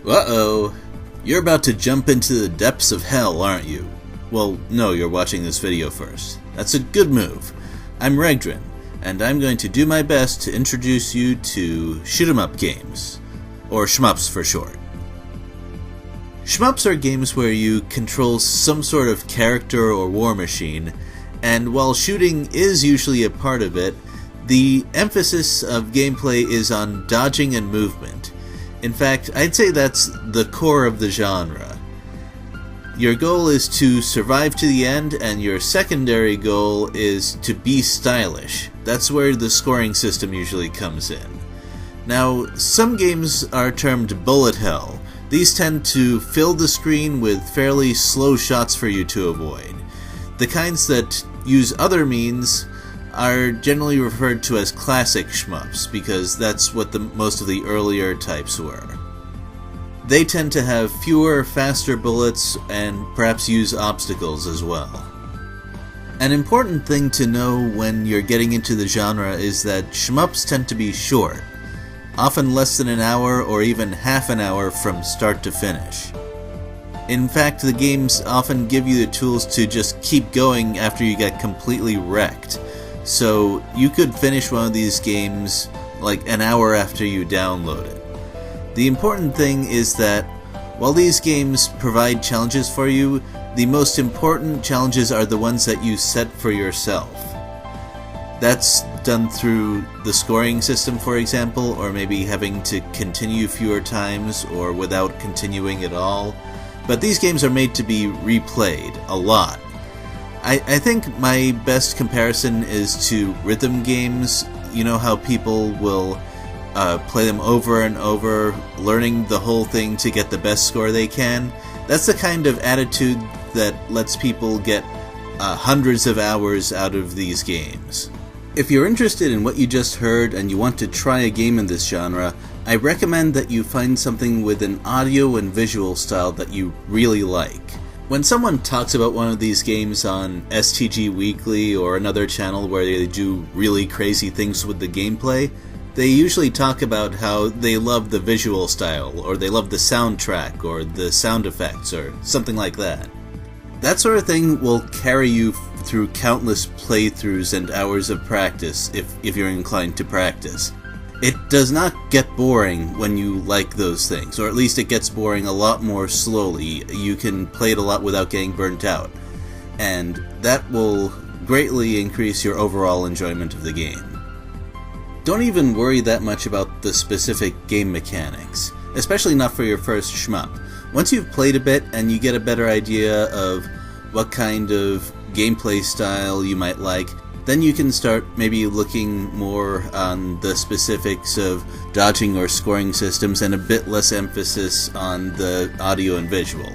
Uh-oh. You're about to jump into the depths of hell, aren't you? Well, no, you're watching this video first. That's a good move. I'm Regdrin, and I'm going to do my best to introduce you to shoot-'em-up games, or shmups for short. Shmups are games where you control some sort of character or war machine, and while shooting is usually a part of it, the emphasis of gameplay is on dodging and movement. In fact, I'd say that's the core of the genre. Your goal is to survive to the end, and your secondary goal is to be stylish. That's where the scoring system usually comes in. Now, some games are termed bullet hell. These tend to fill the screen with fairly slow shots for you to avoid. The kinds that use other means are generally referred to as classic shmups, because that's what most of the earlier types were. They tend to have fewer, faster bullets, and perhaps use obstacles as well. An important thing to know when you're getting into the genre is that shmups tend to be short, often less than an hour or even half an hour from start to finish. In fact, the games often give you the tools to just keep going after you get completely wrecked. So you could finish one of these games like an hour after you download it. The important thing is that while these games provide challenges for you, the most important challenges are the ones that you set for yourself. That's done through the scoring system, for example, or maybe having to continue fewer times or without continuing at all. But these games are made to be replayed a lot. I think my best comparison is to rhythm games. You know how people will play them over and over, learning the whole thing to get the best score they can? That's the kind of attitude that lets people get hundreds of hours out of these games. If you're interested in what you just heard and you want to try a game in this genre, I recommend that you find something with an audio and visual style that you really like. When someone talks about one of these games on STG Weekly or another channel where they do really crazy things with the gameplay, they usually talk about how they love the visual style, or they love the soundtrack, or the sound effects, or something like that. That sort of thing will carry you through countless playthroughs and hours of practice if you're inclined to practice. It does not get boring when you like those things, or at least it gets boring a lot more slowly. You can play it a lot without getting burnt out, and that will greatly increase your overall enjoyment of the game. Don't even worry that much about the specific game mechanics, especially not for your first shmup. Once you've played a bit and you get a better idea of what kind of gameplay style you might like, then you can start maybe looking more on the specifics of dodging or scoring systems and a bit less emphasis on the audio and visual.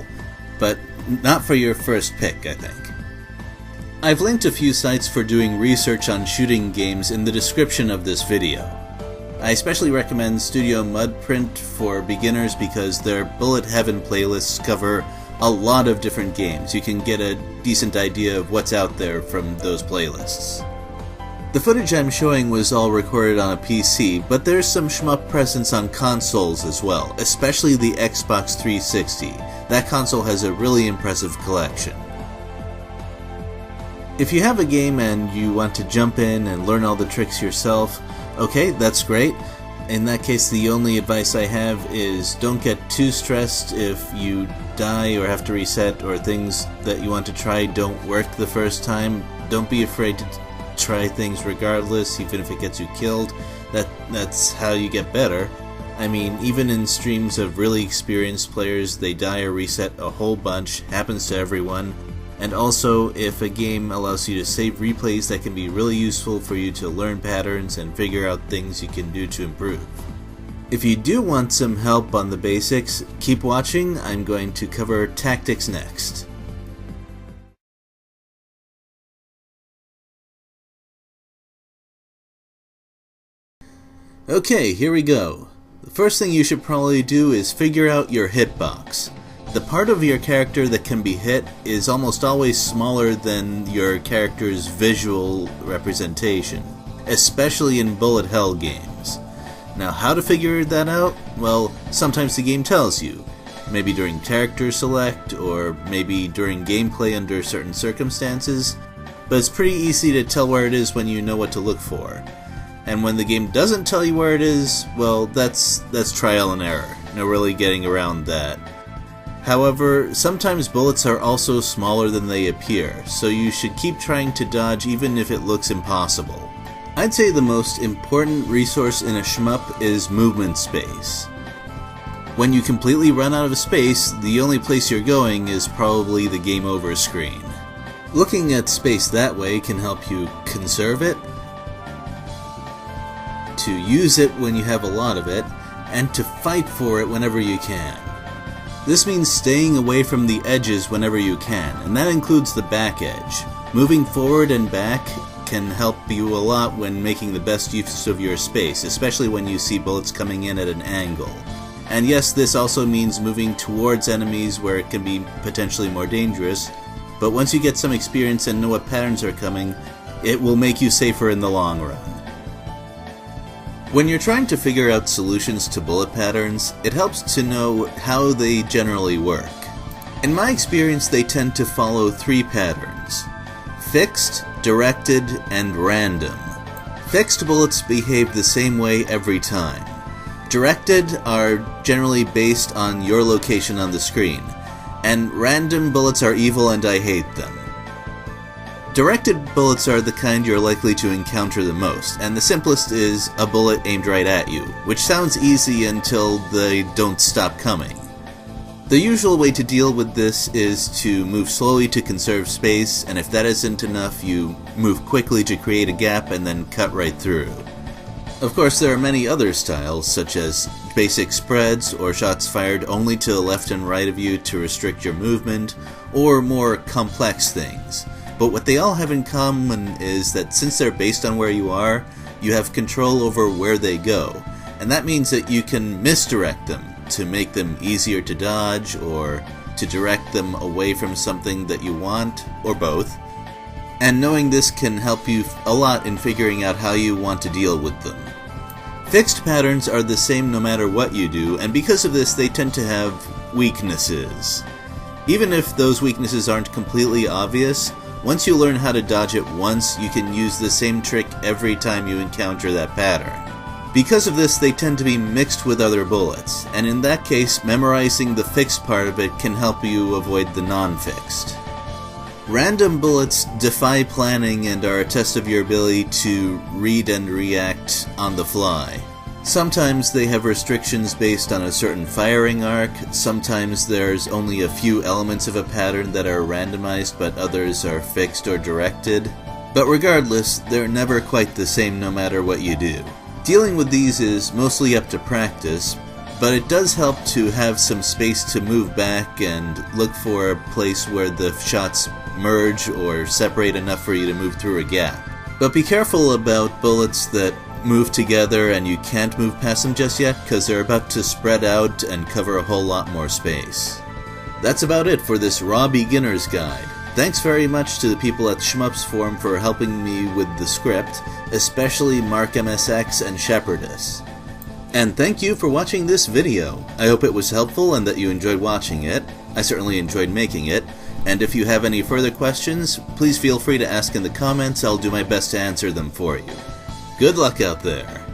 But not for your first pick, I think. I've linked a few sites for doing research on shooting games in the description of this video. I especially recommend Studio Mudprint for beginners because their Bullet Heaven playlists cover a lot of different games. You can get a decent idea of what's out there from those playlists. The footage I'm showing was all recorded on a PC, but there's some shmup presence on consoles as well, especially the Xbox 360. That console has a really impressive collection. If you have a game and you want to jump in and learn all the tricks yourself, okay, that's great. In that case, the only advice I have is don't get too stressed if you die or have to reset, or things that you want to try don't work the first time. Don't be afraid to try things regardless, even if it gets you killed. That's how you get better. I mean, even in streams of really experienced players, they die or reset a whole bunch. Happens to everyone. And also, if a game allows you to save replays, that can be really useful for you to learn patterns and figure out things you can do to improve. If you do want some help on the basics, keep watching. I'm going to cover tactics next. Okay, here we go. The first thing you should probably do is figure out your hitbox. The part of your character that can be hit is almost always smaller than your character's visual representation, especially in bullet hell games. Now, how to figure that out? Well, sometimes the game tells you. Maybe during character select, or maybe during gameplay under certain circumstances. But it's pretty easy to tell where it is when you know what to look for. And when the game doesn't tell you where it is, well, that's trial and error. No really getting around that. However, sometimes bullets are also smaller than they appear, so you should keep trying to dodge even if it looks impossible. I'd say the most important resource in a shmup is movement space. When you completely run out of space, the only place you're going is probably the game over screen. Looking at space that way can help you conserve it, to use it when you have a lot of it, and to fight for it whenever you can. This means staying away from the edges whenever you can, and that includes the back edge. Moving forward and back can help you a lot when making the best use of your space, especially when you see bullets coming in at an angle. And yes, this also means moving towards enemies where it can be potentially more dangerous, but once you get some experience and know what patterns are coming, it will make you safer in the long run. When you're trying to figure out solutions to bullet patterns, it helps to know how they generally work. In my experience, they tend to follow 3 patterns: fixed, directed, and random. Fixed bullets behave the same way every time. Directed are generally based on your location on the screen, and random bullets are evil and I hate them. Directed bullets are the kind you're likely to encounter the most, and the simplest is a bullet aimed right at you, which sounds easy until they don't stop coming. The usual way to deal with this is to move slowly to conserve space, and if that isn't enough, you move quickly to create a gap and then cut right through. Of course, there are many other styles, such as basic spreads or shots fired only to the left and right of you to restrict your movement, or more complex things. But what they all have in common is that since they're based on where you are, you have control over where they go, and that means that you can misdirect them to make them easier to dodge, or to direct them away from something that you want, or both. And knowing this can help you a lot in figuring out how you want to deal with them. Fixed patterns are the same no matter what you do, and because of this they tend to have weaknesses. Even if those weaknesses aren't completely obvious, once you learn how to dodge it once, you can use the same trick every time you encounter that pattern. Because of this, they tend to be mixed with other bullets, and in that case, memorizing the fixed part of it can help you avoid the non-fixed. Random bullets defy planning and are a test of your ability to read and react on the fly. Sometimes they have restrictions based on a certain firing arc, sometimes there's only a few elements of a pattern that are randomized but others are fixed or directed. But regardless, they're never quite the same no matter what you do. Dealing with these is mostly up to practice, but it does help to have some space to move back and look for a place where the shots merge or separate enough for you to move through a gap. But be careful about bullets that move together and you can't move past them just yet, because they're about to spread out and cover a whole lot more space. That's about it for this raw beginner's guide. Thanks very much to the people at Shmups Forum for helping me with the script, especially Mark MSX and Shepherdess. And thank you for watching this video. I hope it was helpful and that you enjoyed watching it. I certainly enjoyed making it. And if you have any further questions, please feel free to ask in the comments. I'll do my best to answer them for you. Good luck out there.